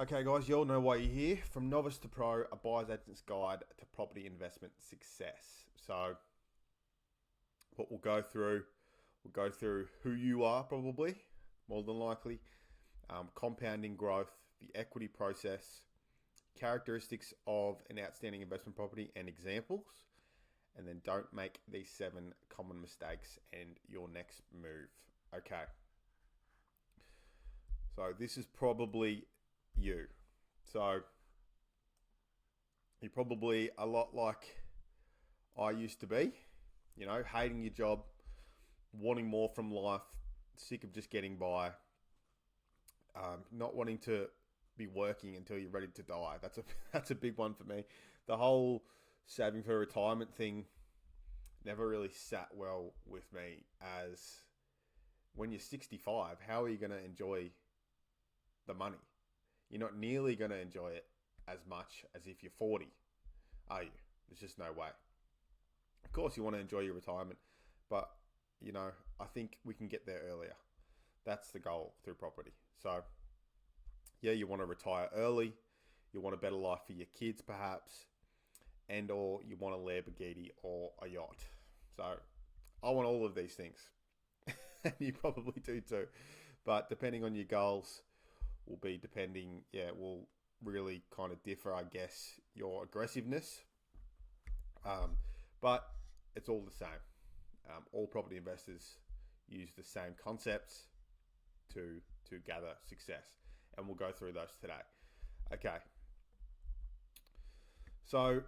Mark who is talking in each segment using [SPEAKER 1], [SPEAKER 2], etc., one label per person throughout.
[SPEAKER 1] Okay, guys, you all know why you're here. From novice to pro, a buyer's agent's guide to property investment success. So, what we'll go through who you are, probably, more than likely, compounding growth, the equity process, characteristics of an outstanding investment property, and examples. And then don't make these 7 common mistakes and your next move. Okay. So, this is probably you. So you're probably a lot like I used to be, hating your job, wanting more from life, sick of just getting by, not wanting to be working until you're ready to die. That's a big one for me. The whole saving for retirement thing never really sat well with me, as when you're 65, how are you going to enjoy the money? You're not nearly going to enjoy it as much as if you're 40, are you? There's just no way. Of course, you want to enjoy your retirement, but, I think we can get there earlier. That's the goal through property. So, yeah, you want to retire early. You want a better life for your kids, perhaps, and or you want a Lamborghini or a yacht. So, I want all of these things. And you probably do too. But depending on your goals, will really kind of differ, I guess, your aggressiveness. But it's all the same. All property investors use the same concepts to gather success. And we'll go through those today. Okay. So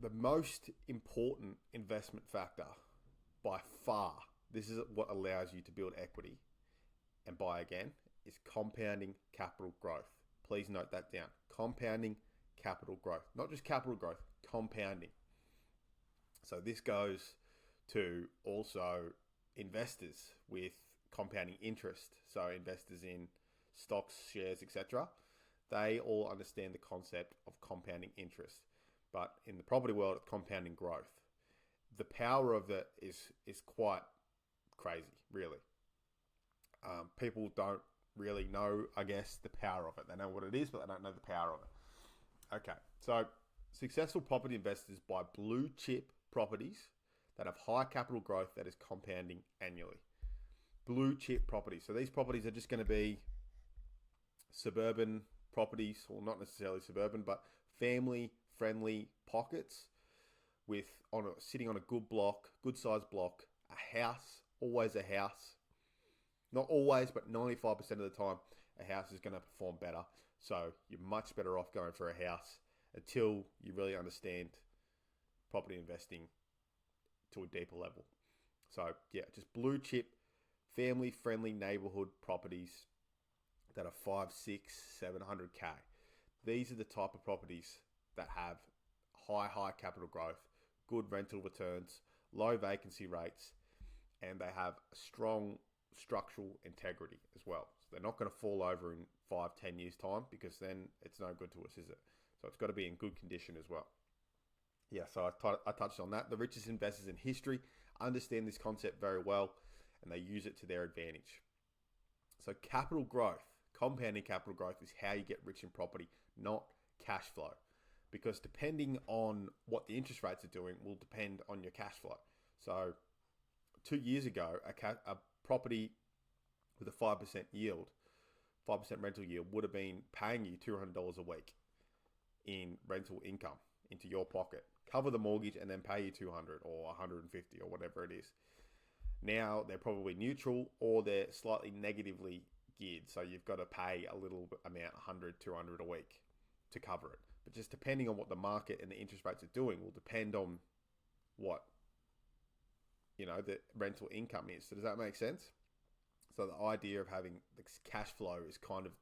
[SPEAKER 1] the most important investment factor by far, this is what allows you to build equity and buy again, is compounding capital growth. Please note that down. Compounding capital growth. Not just capital growth, compounding. So this goes to also investors with compounding interest. So investors in stocks, shares, etc. They all understand the concept of compounding interest. But in the property world, it's compounding growth. The power of it is quite crazy, really. People don't really know, I guess, the power of it. They know what it is, but they don't know the power of it. Okay, so successful property investors buy blue chip properties that have high capital growth that is compounding annually. Blue chip properties. So these properties are just going to be suburban properties, or not necessarily suburban, but family-friendly pockets sitting on a good block, good sized block, a house, always a house. Not always, but 95% of the time, a house is going to perform better. So you're much better off going for a house until you really understand property investing to a deeper level. So yeah, just blue chip, family-friendly neighborhood properties that are 5, 6, 700K. These are the type of properties that have high capital growth, good rental returns, low vacancy rates, and they have strong structural integrity as well. So they're not going to fall over in 5, 10 years time, because then it's no good to us, is it? So it's got to be in good condition as well. Yeah, so I touched on that. The richest investors in history understand this concept very well, and they use it to their advantage. So capital growth, compounding capital growth, is how you get rich in property, not cash flow. Because depending on what the interest rates are doing will depend on your cash flow. So 2 years ago, a property with a 5% yield, 5% rental yield, would have been paying you $200 a week in rental income into your pocket. Cover the mortgage and then pay you $200 or $150 or whatever it is. Now they're probably neutral, or they're slightly negatively geared. So you've got to pay a little amount, $100, $200 a week to cover it. But just depending on what the market and the interest rates are doing will depend on what the rental income is. So does that make sense? So the idea of having this cash flow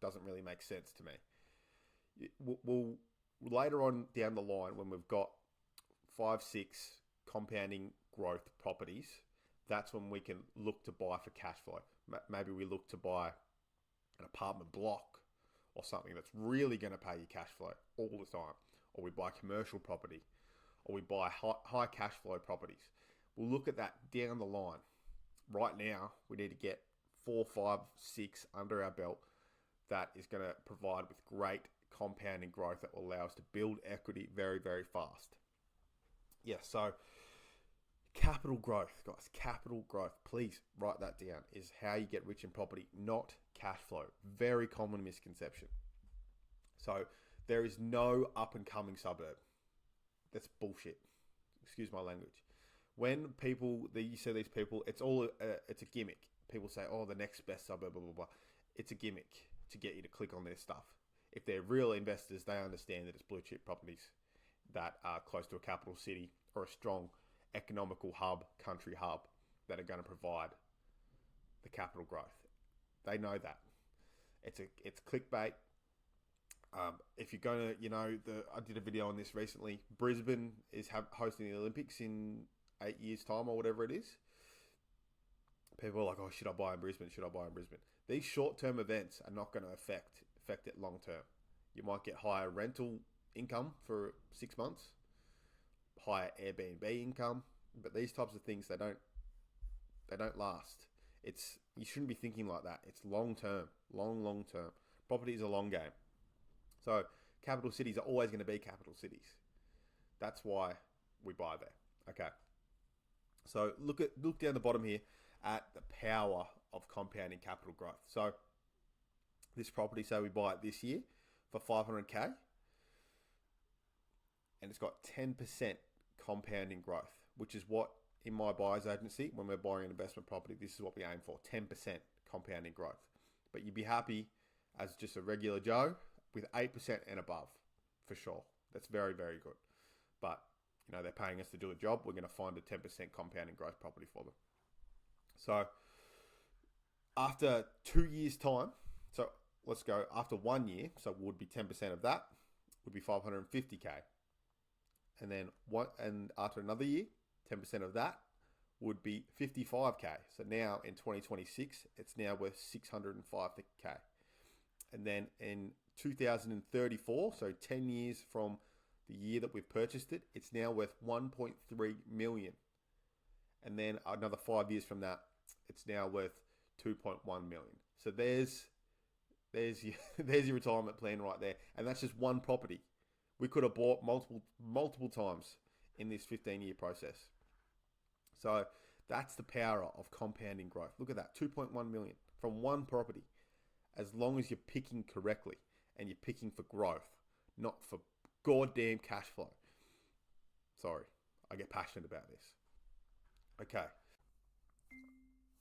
[SPEAKER 1] doesn't really make sense to me. We'll later on down the line, when we've got 5, 6 compounding growth properties, that's when we can look to buy for cash flow. Maybe we look to buy an apartment block or something that's really going to pay you cash flow all the time. Or we buy commercial property, or we buy high cash flow properties. We'll look at that down the line. Right now, we need to get 4, 5, 6 under our belt that is going to provide with great compounding growth that will allow us to build equity very, very fast. Yeah, so capital growth, guys, capital growth, please write that down, is how you get rich in property, not cash flow. Very common misconception. So there is no up and coming suburb. That's bullshit. Excuse my language. When you see these people, it's a gimmick. People say, oh, the next best suburb, blah, blah, blah. It's a gimmick to get you to click on their stuff. If they're real investors, they understand that it's blue chip properties that are close to a capital city or a strong economical hub, country hub, that are going to provide the capital growth. They know that. It's clickbait. If you're going to, I did a video on this recently. Brisbane is hosting the Olympics in 8 years' time or whatever it is. People are like, oh, should I buy in Brisbane? Should I buy in Brisbane? These short-term events are not going to affect it long-term. You might get higher rental income for 6 months, higher Airbnb income, but these types of things, they don't last. You shouldn't be thinking like that. It's long-term, long term. Property is a long game. So capital cities are always going to be capital cities. That's why we buy there. Okay. So look down the bottom here at the power of compounding capital growth. So this property, say we buy it this year for 500k, and it's got 10% compounding growth, which is what, in my buyer's agency, when we're buying an investment property, this is what we aim for, 10% compounding growth. But you'd be happy as just a regular Joe with 8% and above, for sure. That's very, very good. But, they're paying us to do a job. We're going to find a 10% compounding growth property for them. So, after 2 years' time, so let's go after 1 year, so it would be 10% of that, would be 550k. And then after another year, 10% of that would be 55k. So now in 2026, it's now worth 605k. And then in 2034, so 10 years from the year that we've purchased it, it's now worth 1.3 million. And then another 5 years from that, it's now worth 2.1 million. So there's your retirement plan right there. And that's just one property. We could have bought multiple times in this 15-year process. So that's the power of compounding growth. Look at that, 2.1 million from one property. As long as you're picking correctly and you're picking for growth, not for goddamn cash flow. Sorry, I get passionate about this. Okay.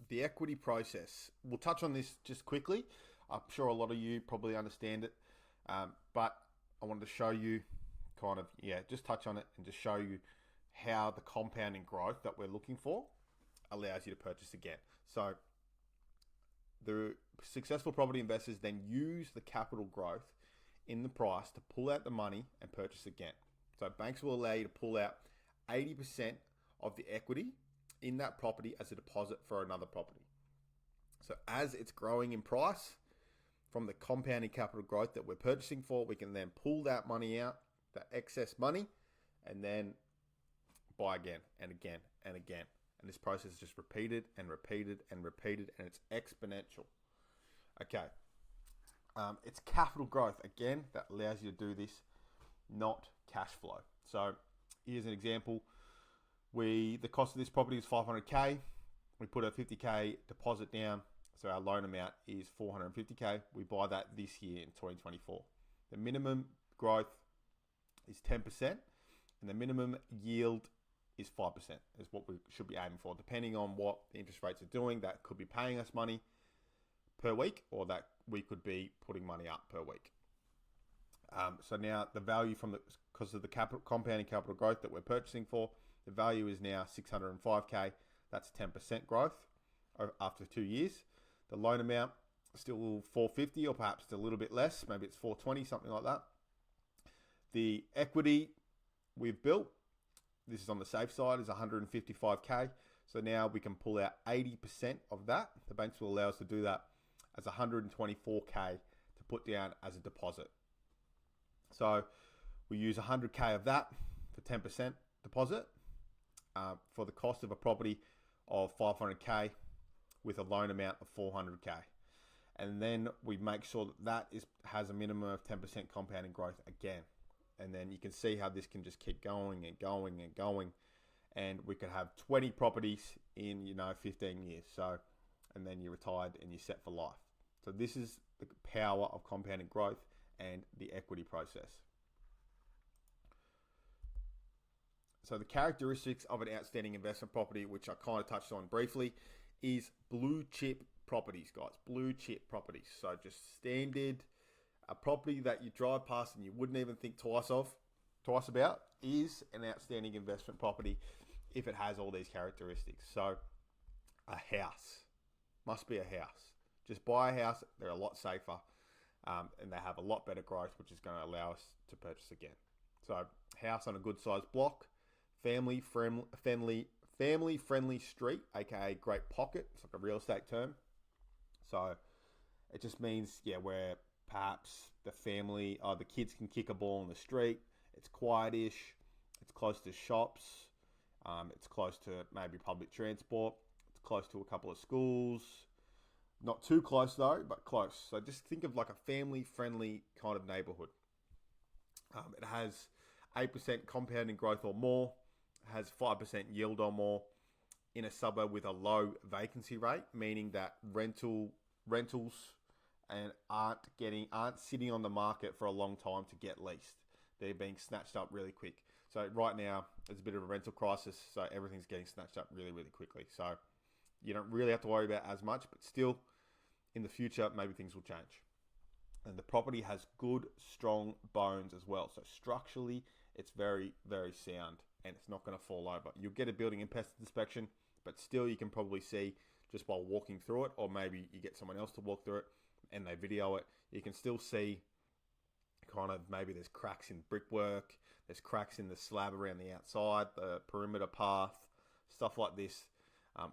[SPEAKER 1] The equity process. We'll touch on this just quickly. I'm sure a lot of you probably understand it. But I wanted to show you just touch on it and just show you how the compounding growth that we're looking for allows you to purchase again. So the successful property investors then use the capital growth in the price to pull out the money and purchase again. So banks will allow you to pull out 80% of the equity in that property as a deposit for another property. So as it's growing in price from the compounding capital growth that we're purchasing for, we can then pull that money out, that excess money, and then buy again and again and again. And this process is just repeated and repeated and repeated, and it's exponential. Okay. It's capital growth, again, that allows you to do this, not cash flow. So here's an example. The cost of this property is 500k. We put a 50k deposit down, so our loan amount is 450k. We buy that this year in 2024. The minimum growth is 10%, and the minimum yield is 5%, is what we should be aiming for. Depending on what the interest rates are doing, that could be paying us money per week, or that we could be putting money up per week. So now the value because of the compounding capital growth that we're purchasing for, the value is now 605k. That's 10% growth after 2 years. The loan amount still 450, or perhaps it's a little bit less. Maybe it's 420, something like that. The equity we've built, this is on the safe side, is 155k. So now we can pull out 80% of that. The banks will allow us to do that as 124k to put down as a deposit. So we use 100k of that for 10% deposit for the cost of a property of 500k with a loan amount of 400k. And then we make sure that has a minimum of 10% compounding growth again. And then you can see how this can just keep going and going and going. And we could have 20 properties in, 15 years. So, and then you're retired and you're set for life. So this is the power of compounding growth and the equity process. So the characteristics of an outstanding investment property, which I kind of touched on briefly, is blue chip properties, guys. Blue chip properties. So just standard, a property that you drive past and you wouldn't even think twice about, is an outstanding investment property if it has all these characteristics. So a house must be a house. Just buy a house. They're a lot safer, and they have a lot better growth, which is going to allow us to purchase again. So house on a good sized block, family friendly street, aka great pocket. It's like a real estate term. So it just means, where perhaps the family or the kids can kick a ball in the street. It's quietish. It's close to shops. It's close to maybe public transport. It's close to a couple of schools. Not too close though, but close. So just think of like a family-friendly kind of neighborhood. It has 8% compounding growth or more. It has 5% yield or more in a suburb with a low vacancy rate, meaning that rentals and aren't sitting on the market for a long time to get leased. They're being snatched up really quick. So right now, there's a bit of a rental crisis, so everything's getting snatched up really, really quickly. So you don't really have to worry about as much, but still, in the future, maybe things will change. And the property has good, strong bones as well. So structurally, it's very, very sound, and it's not going to fall over. You'll get a building and pest inspection, but still you can probably see just while walking through it, or maybe you get someone else to walk through it and they video it. You can still see kind of maybe there's cracks in brickwork, there's cracks in the slab around the outside, the perimeter path, stuff like this.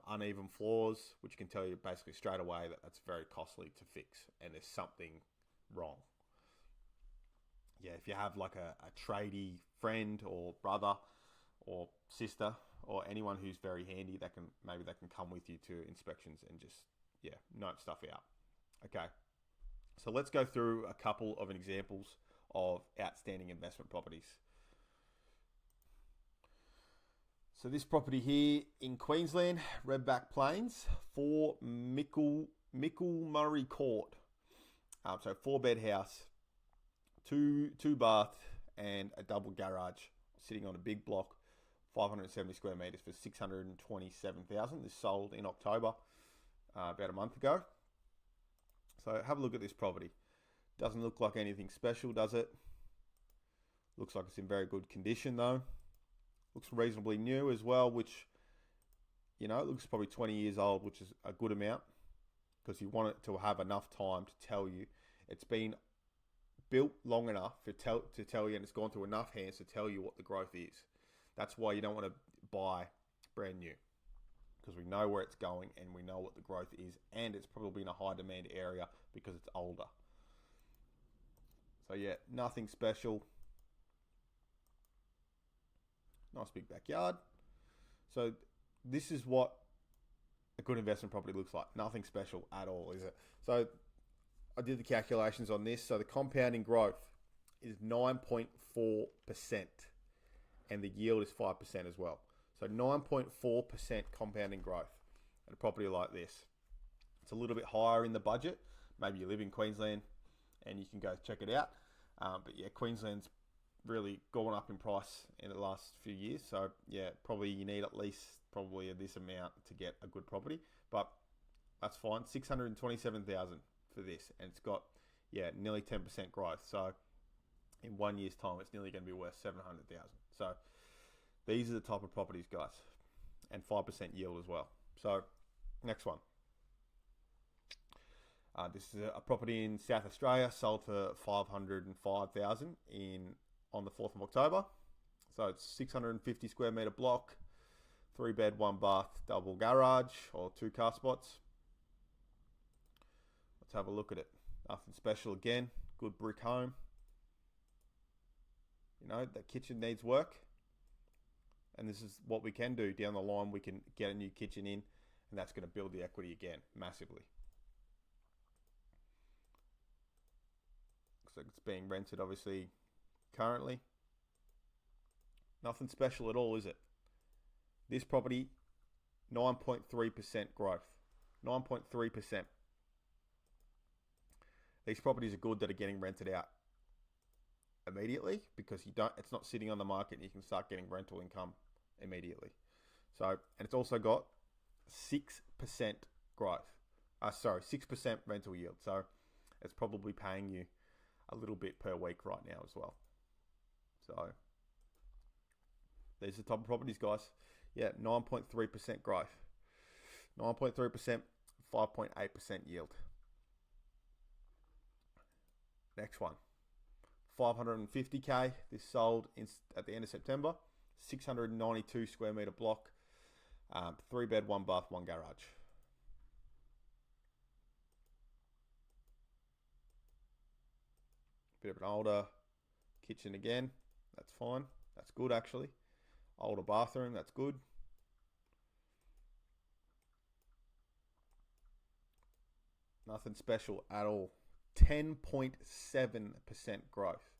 [SPEAKER 1] Uneven floors, which can tell you basically straight away that that's very costly to fix and there's something wrong. If you have like a tradie friend or brother or sister or anyone who's very handy, they can come with you to inspections and just note stuff out. Okay, so let's go through a couple of examples of outstanding investment properties. So this property here in Queensland, Redback Plains, 4 Micklemurray Court. So 4-bed house, two bath and a double garage, sitting on a big block, 570 square meters for $627,000. This sold in October, about a month ago. So have a look at this property. Doesn't look like anything special, does it? Looks like it's in very good condition though. Looks reasonably new as well, which, it looks probably 20 years old, which is a good amount because you want it to have enough time to tell you it's been built long enough to tell you, and it's gone through enough hands to tell you what the growth is. That's why you don't want to buy brand new, because we know where it's going and we know what the growth is, and it's probably in a high demand area because it's older. So nothing special. Nice big backyard. So this is what a good investment property looks like. Nothing special at all, is it? So I did the calculations on this. So the compounding growth is 9.4%, and the yield is 5% as well. So 9.4% compounding growth at a property like this. It's a little bit higher in the budget. Maybe you live in Queensland and you can go check it out. But Queensland's really gone up in price in the last few years. So probably you need at least probably this amount to get a good property. But that's fine. $627,000 for this, and it's got nearly 10% growth. So in 1 year's time, it's nearly going to be worth $700,000. So these are the type of properties, guys, and 5% yield as well. So next one. This is a property in South Australia, sold for $505,000 on the 4th of October. So it's 650 square meter block, 3-bed, 1-bath, double garage, or 2 car spots. Let's have a look at it. Nothing special again. Good brick home. That kitchen needs work. And this is what we can do down the line. We can get a new kitchen in, and that's going to build the equity again massively. Looks like it's being rented, obviously, currently. Nothing special at all, is it? This property, 9.3% growth. 9.3%. These properties are good that are getting rented out immediately because it's not sitting on the market and you can start getting rental income immediately. So, and it's also got 6% growth. 6% rental yield. So it's probably paying you a little bit per week right now as well. So these are the type of properties, guys. Yeah, 9.3% growth. 9.3%, 5.8% yield. Next one. 550k. This sold at the end of September. 692 square meter block. 3 bed, 1 bath, 1 garage. Bit of an older kitchen again. That's fine. That's good actually. Older bathroom. That's good. Nothing special at all. 10.7% growth.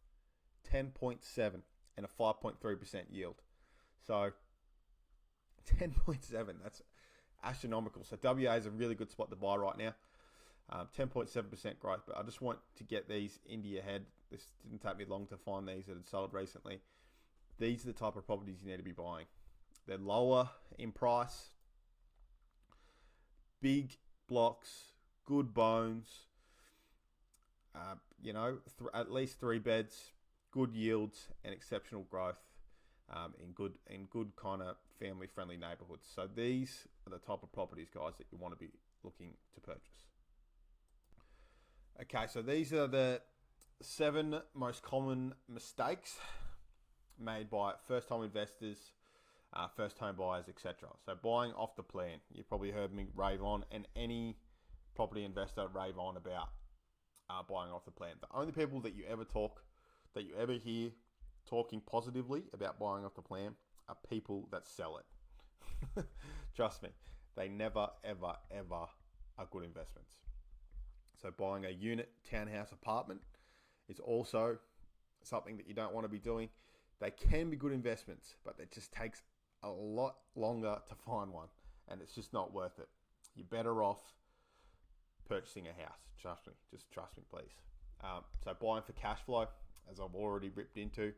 [SPEAKER 1] 10.7 and a 5.3% yield. So 10.7, that's astronomical. So WA is a really good spot to buy right now. 10.7% growth, but I just want to get these into your head. This didn't take me long to find these that had sold recently. These are the type of properties you need to be buying. They're lower in price, big blocks, good bones, at least 3 beds, good yields, and exceptional growth in good kind of family friendly neighborhoods. So these are the type of properties, guys, that you want to be looking to purchase. Okay, so these are the 7 most common mistakes made by first time investors, first home buyers, etc. So buying off the plan. You've probably heard me rave on, and any property investor rave on about buying off the plan. The only people that you ever hear talking positively about buying off the plan are people that sell it. Trust me, they never, ever, ever are good investments. So buying a unit, townhouse, apartment is also something that you don't want to be doing. They can be good investments, but it just takes a lot longer to find one, and it's just not worth it. You're better off purchasing a house. Trust me. Just trust me, please. So buying for cash flow, as I've already ripped into.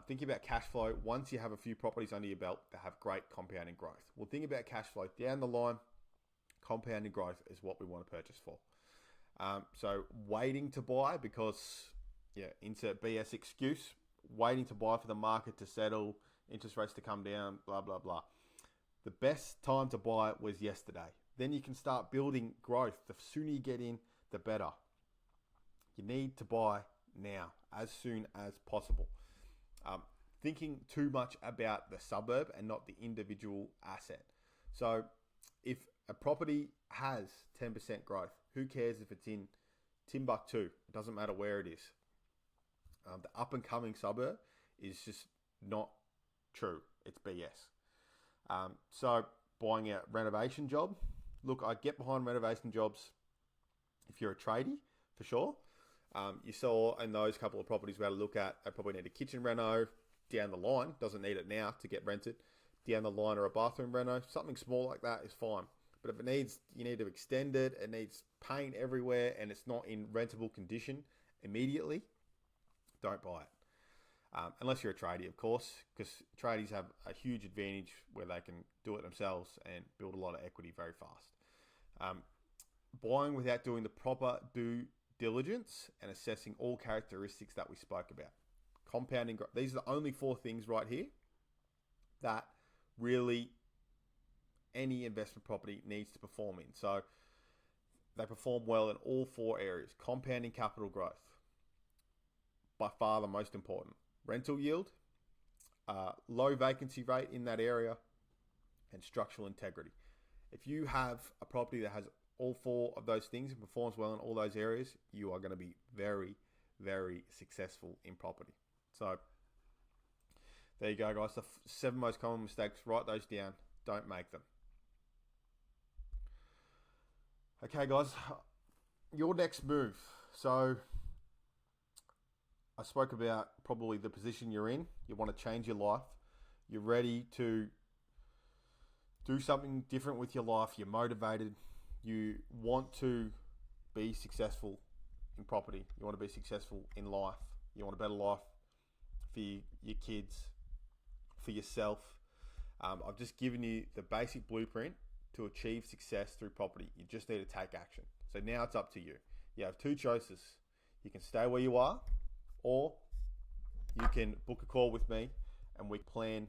[SPEAKER 1] Thinking about cash flow, once you have a few properties under your belt that have great compounding growth. Well, think about cash flow. Down the line, compounding growth is what we want to purchase for. So waiting to buy because, insert BS excuse, waiting to buy for the market to settle, interest rates to come down, blah, blah, blah. The best time to buy was yesterday. Then you can start building growth. The sooner you get in, the better. You need to buy now, as soon as possible. Thinking too much about the suburb and not the individual asset. So if a property has 10% growth, who cares if it's in Timbuktu? It doesn't matter where it is. The up and coming suburb is just not true. It's BS. So buying a renovation job. Look, I get behind renovation jobs if you're a tradie, for sure. You saw in those couple of properties we had to look at, they probably need a kitchen reno down the line. Doesn't need it now to get rented. Down the line, or a bathroom reno. Something small like that is fine. But if you need to extend it, it needs paint everywhere, and it's not in rentable condition immediately, don't buy it. Unless you're a tradie, of course, because tradies have a huge advantage where they can do it themselves and build a lot of equity very fast. Buying without doing the proper due diligence and assessing all characteristics that we spoke about. Compounding, these are the only 4 things right here that really any investment property needs to perform in. So they perform well in all 4 areas. Compounding capital growth, by far the most important. Rental yield, low vacancy rate in that area, and structural integrity. If you have a property that has all 4 of those things and performs well in all those areas, you are going to be very, very successful in property. So there you go, guys. The 7 most common mistakes, write those down. Don't make them. Okay, guys, your next move. So I spoke about probably the position you're in. You want to change your life. You're ready to do something different with your life. You're motivated. You want to be successful in property. You want to be successful in life. You want a better life for your kids, for yourself. I've just given you the basic blueprint to achieve success through property. You just need to take action. So now it's up to you. You have two choices. You can stay where you are, or you can book a call with me and we plan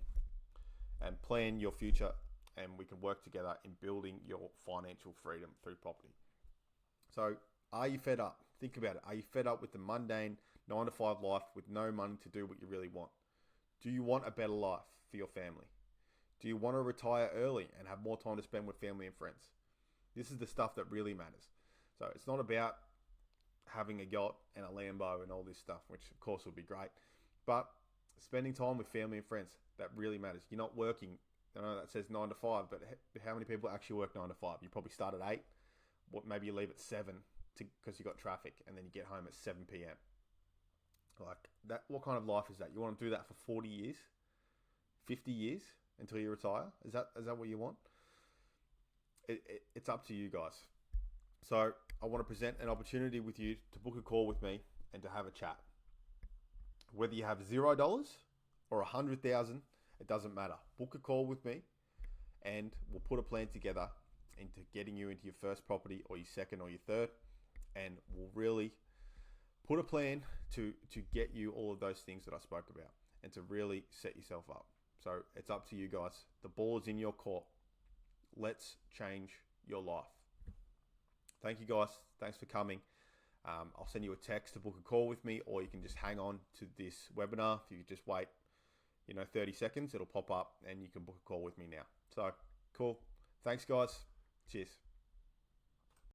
[SPEAKER 1] your future, and we can work together in building your financial freedom through property. So are you fed up? Think about it. Are you fed up with the mundane 9-to-5 life with no money to do what you really want? Do you want a better life for your family? Do you want to retire early and have more time to spend with family and friends? This is the stuff that really matters. So it's not about having a yacht and a Lambo and all this stuff, which of course would be great, but spending time with family and friends, that really matters. You're not working. I know that says 9 to 5, but how many people actually work 9 to 5? You probably start at 8. Maybe you leave at 7 because you got traffic, and then you get home at 7 p.m. Like that. What kind of life is that? You want to do that for 40 years, 50 years until you retire? Is that what you want? It's up to you guys. So I want to present an opportunity with you to book a call with me and to have a chat. Whether you have $0 or 100,000, it doesn't matter. Book a call with me and we'll put a plan together into getting you into your first property or your second or your third, and we'll really put a plan to get you all of those things that I spoke about and to really set yourself up. So it's up to you guys. The ball is in your court. Let's change your life. Thank you guys. Thanks for coming. I'll send you a text to book a call with me, or you can just hang on to this webinar. If you just wait, 30 seconds, it'll pop up and you can book a call with me now. So cool. Thanks guys. Cheers.